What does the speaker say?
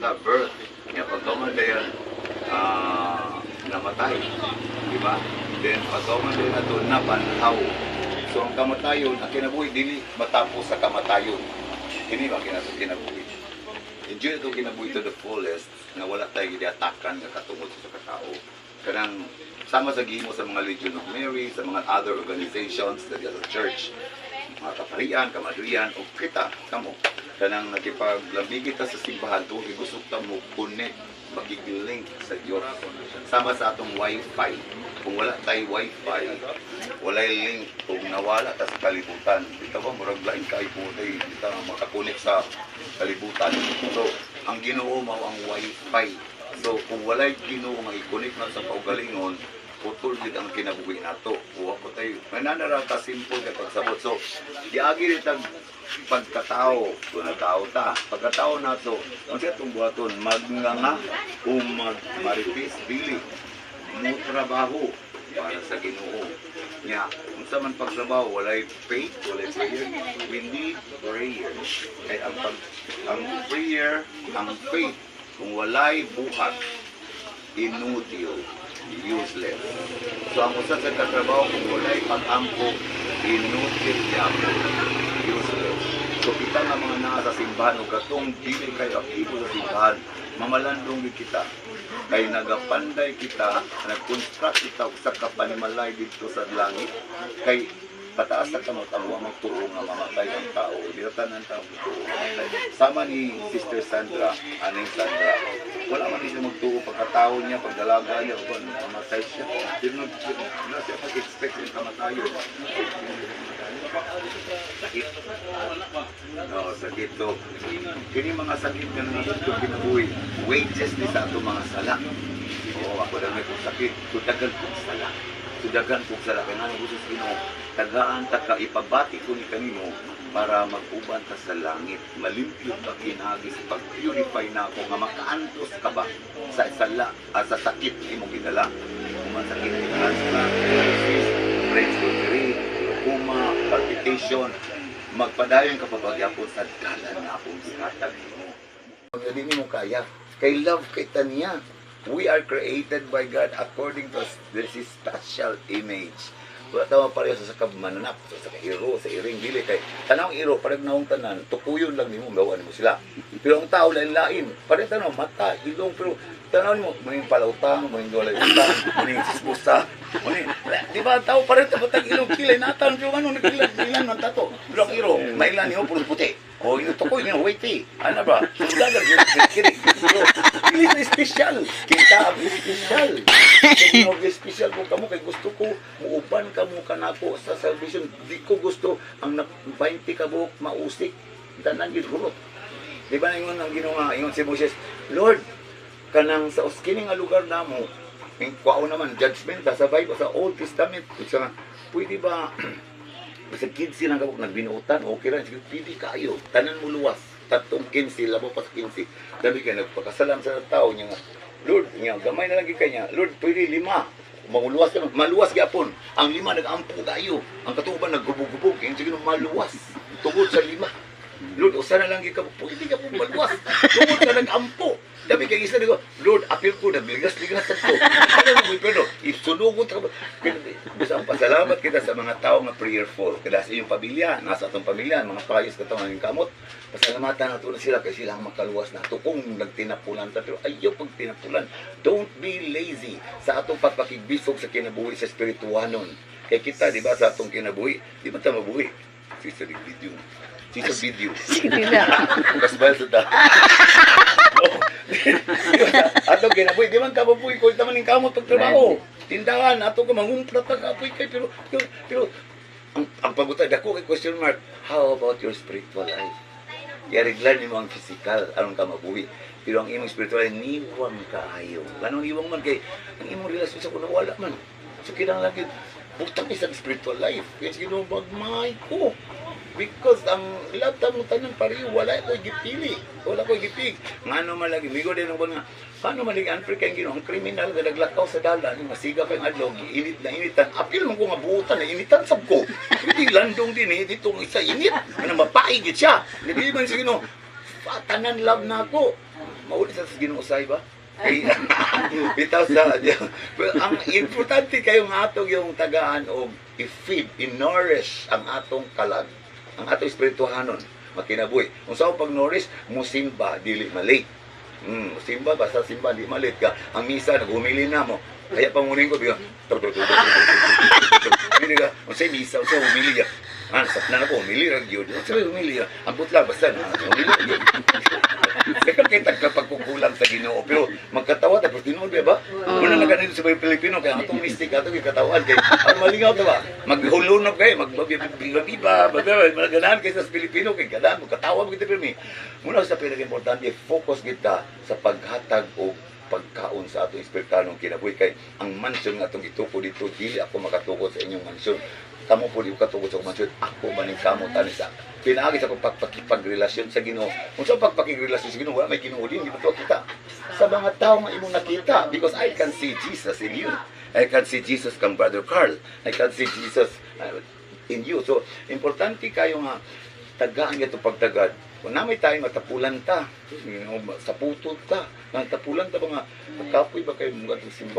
ta, birth. Kaya pagkaman yan, namatay. Diba? Then pagkaman din na ito, nabanhaw. So ang kamatayon, ang kinabuhi, dili matapos sa kamatayon. Hindi ba kinabuhi? Enjoy ito kinabuhi to the fullest, na wala tayo giatakan na katungod sa katao. Kanang sama sa gimo sa mga Legion of Mary, sa mga other organizations, sa church, mga kaparian, kamadrian, o kita, kamo. Kanang nakipaglamig kita sa simbahan, ito, gusto ka mo connect, makikilink sa Diyos. Sama sa atong Wi-Fi. Kung wala tayo Wi-Fi, wala link. Kung nawala ta sa kalibutan, dito ba, murag lain kayo po tayo, dito makakunik sa kalibutan. So, ang Ginoo mao ang Wi-Fi. So, kung wala'y Ginoo nga i-connect na sa paugalingon, putol din ang kinabuhi nato. Kuha po tayo. Mananara ka simple ka pagsabot. So, diagi rin ang pagkatao. Kung nagkao ta. Pagkatao na to, ang siya itong buhaton, magnganga o magmaripis, dili. Mo trabaho para sa Ginoo. Nya, kung sa man pagtrabaho, walay faith, walay prayer. We need prayer. Kaya ang prayer, ang faith, kung walay buhat, inutil, useless. So ang usa sa katrabaho, kung walay pag-ampo, inutil yapon, useless. So kita nga mga nasa simbahan, o katong dili kayo aktibo sa simbahan, mamalandong din kita. Kay nagapanday kita, nag-construct kita sa kapanimalay dito sa langit. Kay pataas na kamot ang huwag magtuo nga mamatay ang tao. Diratan ng tao magtuo mamatay. Sama ni Sister Sandra, aning Sandra, wala man siya magtuo pagkatao niya, pagdalaga niya, kung mamatay siya. Pero na siya pag-expect yung kamatayon. Sakit. No, sakit to. Kini mga sakit nga nangasuto kinabuhi, wages ni sa ato mga sala. Oo, ako lang may kong sakit. Tudagan kong sala. Tudagan kong sala. Kaya nga gusto sa Ginoo, tagaan ta ka, ipabati ko ni kanimo para mag-uban ta sa langit. Malimpyo ka kinagi sa pag-purify na ako nga makaantos ka ba sa sala, sa sakit ni mong ginala. Kung man sakit ni transplant, brain surgery, glaucoma, palpitation, magpadayon ka pabagyapon sa dalan na akong sikatan mo. Hindi mo kaya. Kay love kay taniya. We are created by God according to this special image. Wala tama pareho sa kabmananap, sa iro, sa iring, dili kay tanawang iro, parang naong tanan, tukuyon lang nimo, gawan mo sila. Pero ang tao lain-lain, parang tanaw, mata, ilong, pero tanaw mo, may palautang, may dolay utang, may sispusa, di ba, tao parang tapatag ilong, kilay, natan, pero ano, nakilan ng tato. Pero ang iro, may ilan niyo, puro puti. O, yung tukoy niyo, waity. Ano ba? Sudagan, kirik. Hindi sa espesyal. Kita, espesyal. Kaya espesyal ko kamo, kay gusto ko, muuban ka mo kanako sa salvation. Di ko gusto, ang 20 ka buhok, mausik, tanan yun, hurot. Di ba na ang ginawa, ingon si Moses, Lord, kanang sa uskining nga lugar na mo, kwao naman, judgment, sa Bible, sa Old Testament, sa pwede ba, sa 15 lang kapag nagbinuutan, okay lang, sige, pwede kayo, tanan mo luwas, tatong 15, labo pa sa 15, dami kayo nagpakasalam sa tao niya nga, Lord, niya, gamay na lagi kanya, Lord, pwede 5, maluwas ka, maluwas gapon, ang 5 nag-ampo kayo, ang katuban naggubog-gubog, yung sige maluwas, tungkol sa 5, Lord, usa na lang ka, pwede ka po maluwas, tungkol ka nag-ampo, dami kayo isa nito, Lord, apil ko, nagligas-ligas sa ito, pero isunugot ka, bisang pasalamat kita sa mga tao nga prayerful, kada sa iyong pamilya, nasa atong pamilya, mga payos ka itong aming kamot, pasalamatan na tulad sila kasi silang makaluwas na ito kung nagtinapulan ta, pero ayaw pag tinapulan, don't be lazy sa atong pagpakigbisog sa kinabuhi sa spirituanon. Kaya kita, di ba, sa atong kinabuhi, di ba tayo mabuhi? Sister video. Sige na. Kasbal sa ta. Atong kinabuhi, di man kababuhi ko, itaman ng kamot pagtrabaho. Tindahan, ato ka mangumprat na kapoy kay, pero ang pagutay, dako kay question mark, how about your spiritual life? Yariglan ni mo ang physical, anong ka mabuhi. Pero ang imong spiritual life, niwang kaayo. Ganong iwang man kay, ang imong relasyon sa kuna, wala man. So kinang lagi, butang isang spiritual life. Kaya sige magmay ko. Because ang lahat mo tanan pareho, wala ko gipili. Wala ko gipig. Ngano man lagi, migo din ang nga, paano man lagi unfair kayong ginoo, ang kriminal na naglakaw sa dalan, masiga kayong adlaw, init na initan. Apil man ko nga buutan na initan sab ko. Hindi landong din dito isa init. Ano mapaigit siya. Hindi man sige no, tanan love na ako. maulit sa ginuusay ba? Kay bitaw sa well, ang importante kayo nga atong yung tagaan og i-feed, i-nourish ang atong kalag, ang atong espirituhanon makinabuhi. Kung saan pag-nourish, musimba dili malate. Simba basta simba di malit ka. Ang misa naghumili na mo. Kaya pangunin ko biya. Hindi ka. Kung sa'yo misa, kung sa'yo humili ka. Sakna na ko, humili lang yun. Kung sa'yo humili ka. Ang putla, basta na. Humili lang yun. Kaya kita kapag kukulang sa Ginoo. Pero magkatawa, tapos tinuod ba? Muna na ganito sa mga Pilipino. Kaya atong mistik, atong ikatawan. Kaya ang malingaw ito ba? Maghulunok kayo. Magbabiba. Maganahan kayo sa Pilipino. Kaya ganaan. Magkatawa mo kita. Muna sa pinag-importante, focus kita sa paghatag o pagkaon sa atong espiritanong kinabuhi kay ang mansyon nga atong gituko dito dili ako makatukod sa inyong mansyon kamo po di katukod sa mansyon ako maning kamo tani sa pinaagi sa pagpakipagrelasyon sa Ginoo kung sa pagpakipagrelasyon sa Ginoo wala may Ginoo din di ba kita sa mga tao nga imong nakita because I can see Jesus in you. I can see Jesus kang Brother Carl. I can see Jesus in you. So importante kayo nga tagaan ito pagtagad. Kung namay tayo matapulan ta, sa putot ta, tapulan ta ba nga, magkapoy ba kayo mga simbahan?